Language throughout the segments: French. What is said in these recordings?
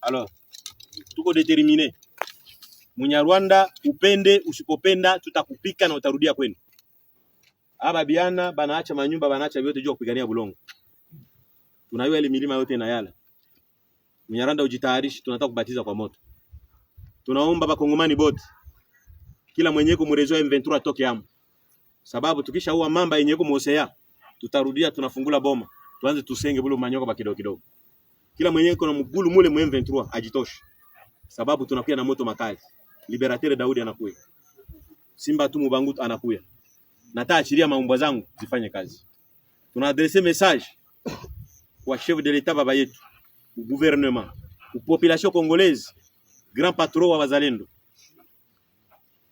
Alors, tuko determine. Munyarwanda, upende usipopenda, tutakupika na utarudia kwenu. Aba biana banaacha manyumba, banaacha vyote juu kupigania bulongo. Tunayua ile milima yote na yala. Munyarwanda ujitayarishi, tunataka kubatiza kwa moto. Tunaomba bakongomani bote, kila mwenyeko murezo M23 atoke hamu. Sababu tukisha huwa mamba yenyeko mosea, tutarudia tunafungula boma. Tuanze tusenge bulu manyoko kidogo kidogo. Kila mwenyeko na mgulu mule mu M23 ajitoshe. Sababu tunakuya na moto makali. Liberateur Daudi anakuya. Simba tu Mubangutu anakuya. Nataka achilia maumbwa zangu zifanye kazi. Tunaadresse message kwa chef de l'État baba yetu, au gouvernement, au population congolaise, grand patron wa wazalendo.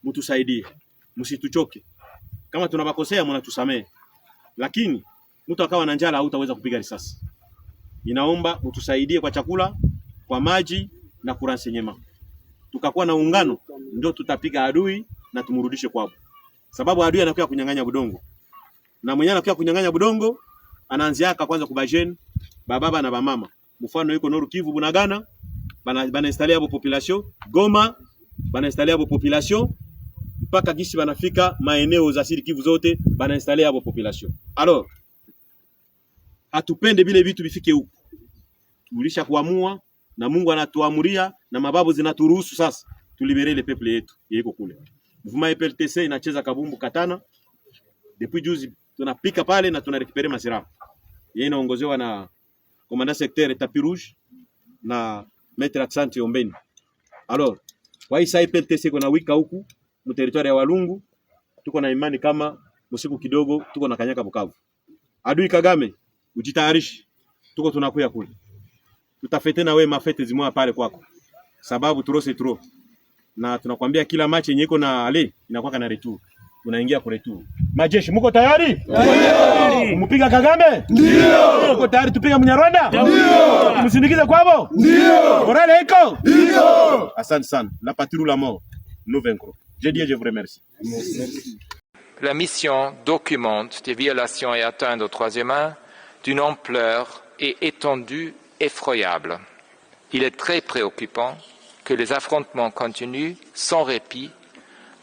Mutusaidie, msituchoke. Kama tunabakosea mnatusamee. Lakini mtu akawa na njala hautaweza kupiga risasi. Inaomba mtusaidie kwa chakula, kwa maji na kuransenyema. Tukakuwa na ungano ndio tutapiga adui na tumurudishe kwao. Sababu adui anakuja kunyang'anya budongo. Na mwenye anakuja kunyang'anya budongo anaanzia kwanza kubajeni bababa na bamama. Mfano yuko Nord Kivu Bunagana, bana installer abo population, Goma bana installer abo population, mpaka gisi banafika maeneo za Sud Kivu zote bana installer abo population. Alors hatupende bile vitu bifike huko. Tulisha kuamua na Mungu anatuamuria na mababu zinaturuhusu sasa tulibere le peuple yetu yeko kule. Mouvement EPLTC inacheza kabumbu katana. Depuis juzi tunapika pale na tunarekipere masira. Yeye inaongozewa na commandant secteur Tapis Rouge na Maître Accent Ombeni. Alors, kwa hii EPLTC kuna wika huku mu territoire ya Walungu, tuko na imani kama msiku kidogo tuko na kanyaka Bukavu. Adui Kagame, ujitayarishi. Tuko tunakuya kule. Tutafete na wewe mafete zimwa pale kwako. Sababu turose tro. Na tunakwambia kila match yenye iko na ale inakuwa na retour. Unaingia kwa retour. Majeshi mko tayari? Ndio. Mpiga Kagame? Ndio. Mko tayari tupiga Mnyarwanda? Ndio. Msindikize kwao? Ndio. Morale iko? Ndio. Asante sana. La patrie ou la mort, nous vaincrons. Je dis et je vous remercie. La mission documente des violations et atteintes aux droits humains d'une ampleur et étendue effroyable. Il est très préoccupant que les affrontements continuent sans répit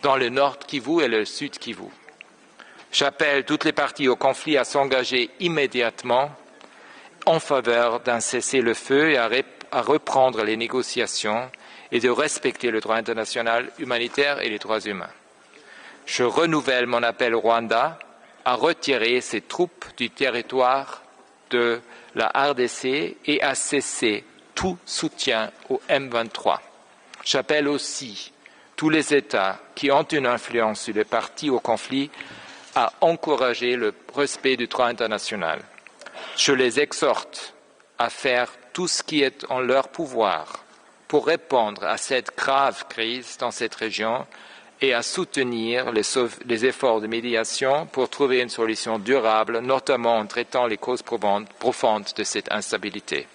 dans le nord Kivu et le sud Kivu. J'appelle toutes les parties au conflit à s'engager immédiatement en faveur d'un cessez-le-feu et à reprendre les négociations et de respecter le droit international humanitaire et les droits humains. Je renouvelle mon appel au Rwanda à retirer ses troupes du territoire de la RDC et à cesser tout soutien au M23. J'appelle aussi tous les États qui ont une influence sur les parties au conflit à encourager le respect du droit international. Je les exhorte à faire tout ce qui est en leur pouvoir pour répondre à cette grave crise dans cette région et à soutenir les efforts de médiation pour trouver une solution durable, notamment en traitant les causes profondes de cette instabilité.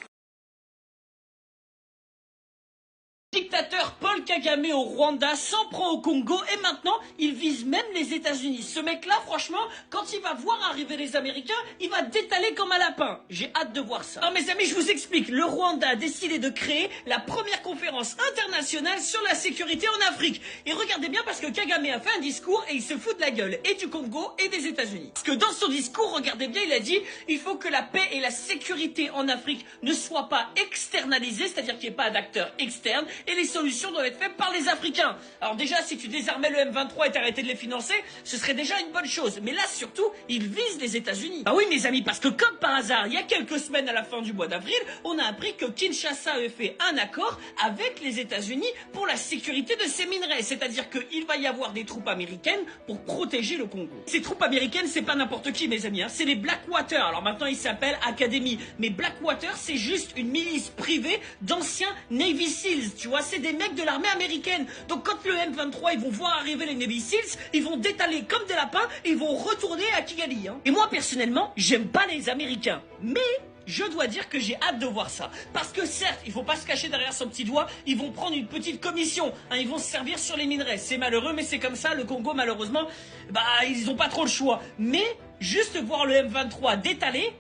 Dictateur Paul Kagame au Rwanda s'en prend au Congo et maintenant il vise même les États-Unis. Ce mec-là, franchement, quand il va voir arriver les Américains, il va détaler comme un lapin. J'ai hâte de voir ça. Alors mes amis, je vous explique. Le Rwanda a décidé de créer la première conférence internationale sur la sécurité en Afrique. Et regardez bien parce que Kagame a fait un discours et il se fout de la gueule et du Congo et des États-Unis. Parce que dans son discours, regardez bien, il a dit il faut que la paix et la sécurité en Afrique ne soient pas externalisées, c'est-à-dire qu'il n'y ait pas d'acteurs externes. Et les solutions doivent être faites par les Africains. Alors déjà, si tu désarmais le M23 et t'arrêtais de les financer, ce serait déjà une bonne chose. Mais là, surtout, ils visent les États-Unis. Ah oui, mes amis, parce que comme par hasard, il y a quelques semaines à la fin du mois d'avril, on a appris que Kinshasa avait fait un accord avec les États-Unis pour la sécurité de ces minerais. C'est-à-dire qu'il va y avoir des troupes américaines pour protéger le Congo. Ces troupes américaines, c'est pas n'importe qui, mes amis. Hein. C'est les Blackwater. Alors maintenant, ils s'appellent Academy. Mais Blackwater, c'est juste une milice privée d'anciens Navy Seals. Tu vois, c'est des mecs de l'armée américaine. Donc quand le M23, ils vont voir arriver les Navy Seals, ils vont détaler comme des lapins et ils vont retourner à Kigali. Hein. Et moi, personnellement, j'aime pas les Américains. Mais je dois dire que j'ai hâte de voir ça. Parce que certes, il faut pas se cacher derrière son petit doigt, ils vont prendre une petite commission. Hein, ils vont se servir sur les minerais. C'est malheureux, mais c'est comme ça. Le Congo, malheureusement, ils ont pas trop le choix. Mais juste voir le M23 détaler,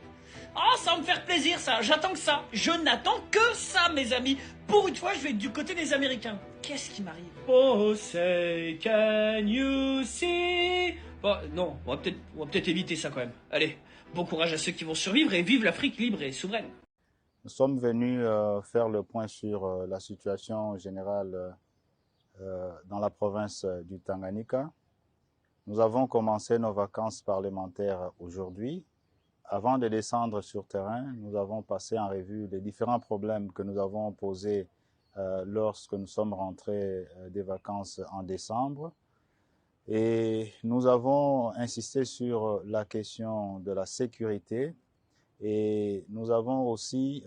Ah, ça va me faire plaisir ça, j'attends que ça. Je n'attends que ça, mes amis. Pour une fois, je vais être du côté des Américains. Qu'est-ce qui m'arrive? Oh, say, can you see? Bon, non, on va peut-être éviter ça quand même. Allez, bon courage à ceux qui vont survivre et vive l'Afrique libre et souveraine. Nous sommes venus faire le point sur la situation générale dans la province du Tanganyika. Nous avons commencé nos vacances parlementaires aujourd'hui. Avant de descendre sur terrain, nous avons passé en revue les différents problèmes que nous avons posés lorsque nous sommes rentrés des vacances en décembre. Et nous avons insisté sur la question de la sécurité et nous avons aussi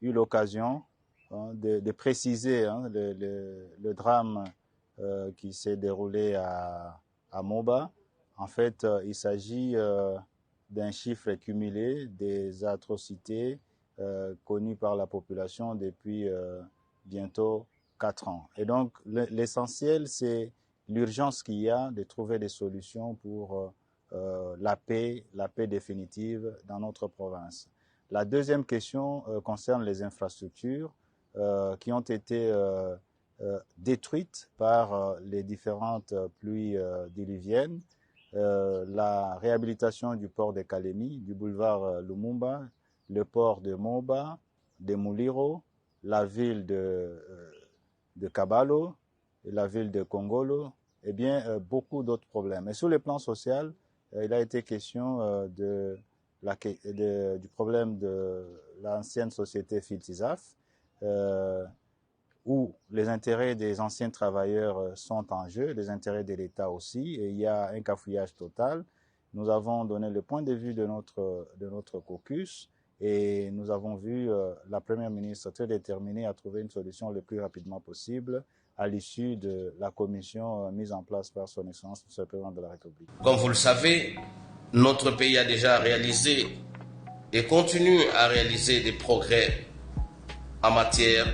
eu l'occasion de préciser le drame qui s'est déroulé à Moba. En fait, il s'agit d'un chiffre cumulé des atrocités connues par la population depuis bientôt 4 ans. Et donc, l'essentiel, c'est l'urgence qu'il y a de trouver des solutions pour la paix définitive dans notre province. La deuxième question concerne les infrastructures qui ont été détruites par les différentes pluies diluviennes. La réhabilitation du port de Kalemi, du boulevard Lumumba, le port de Moba, de Muliro, la ville de Kabalo, et la ville de Kongolo, et bien beaucoup d'autres problèmes. Et sur le plan social, il a été question du problème de l'ancienne société Filtizaf, où les intérêts des anciens travailleurs sont en jeu, les intérêts de l'État aussi, et il y a un cafouillage total. Nous avons donné le point de vue de notre caucus et nous avons vu la Première ministre très déterminée à trouver une solution le plus rapidement possible à l'issue de la commission mise en place par son Excellence, le Président de la République. Comme vous le savez, notre pays a déjà réalisé et continue à réaliser des progrès en matière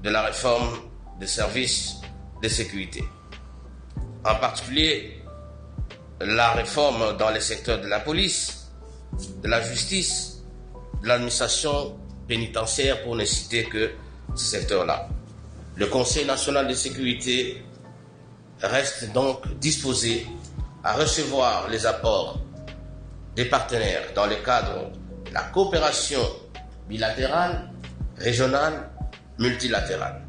de la réforme des services de sécurité. En particulier, la réforme dans les secteurs de la police, de la justice, de l'administration pénitentiaire, pour ne citer que ces secteurs-là. Le Conseil national de sécurité reste donc disposé à recevoir les apports des partenaires dans le cadre de la coopération bilatérale, régionale, multilatérale,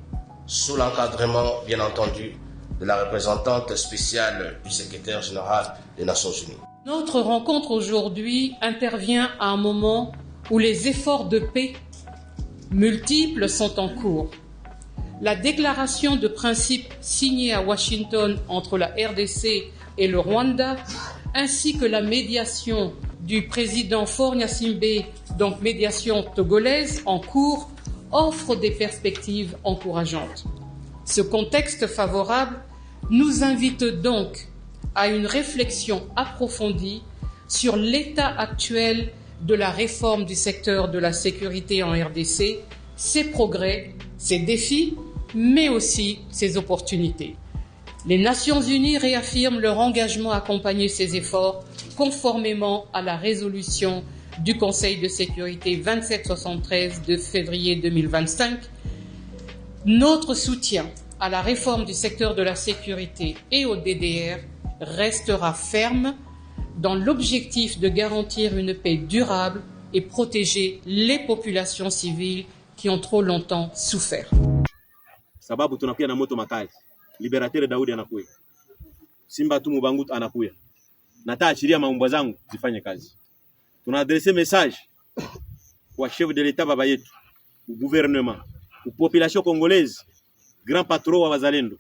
sous l'encadrement, bien entendu, de la représentante spéciale du secrétaire général des Nations Unies. Notre rencontre aujourd'hui intervient à un moment où les efforts de paix multiples sont en cours. La déclaration de principe signée à Washington entre la RDC et le Rwanda, ainsi que la médiation du président Faure Gnassingbé, donc médiation togolaise en cours, offre des perspectives encourageantes. Ce contexte favorable nous invite donc à une réflexion approfondie sur l'état actuel de la réforme du secteur de la sécurité en RDC, ses progrès, ses défis, mais aussi ses opportunités. Les Nations Unies réaffirment leur engagement à accompagner ces efforts conformément à la résolution du Conseil de sécurité 2773 de février 2025. Notre soutien à la réforme du secteur de la sécurité et au DDR restera ferme dans l'objectif de garantir une paix durable et protéger les populations civiles qui ont trop longtemps souffert. Sababu tunakuya na moto makali. Liberateur Daudi anakuya. Simba tu Mubangutu anakuya. Nataachilia maumbwa zangu zifanye kazi. Tunaadresse message kwa chef de l'État baba yetu, au gouvernement, aux populations congolaises, grand patron wa wazalendo.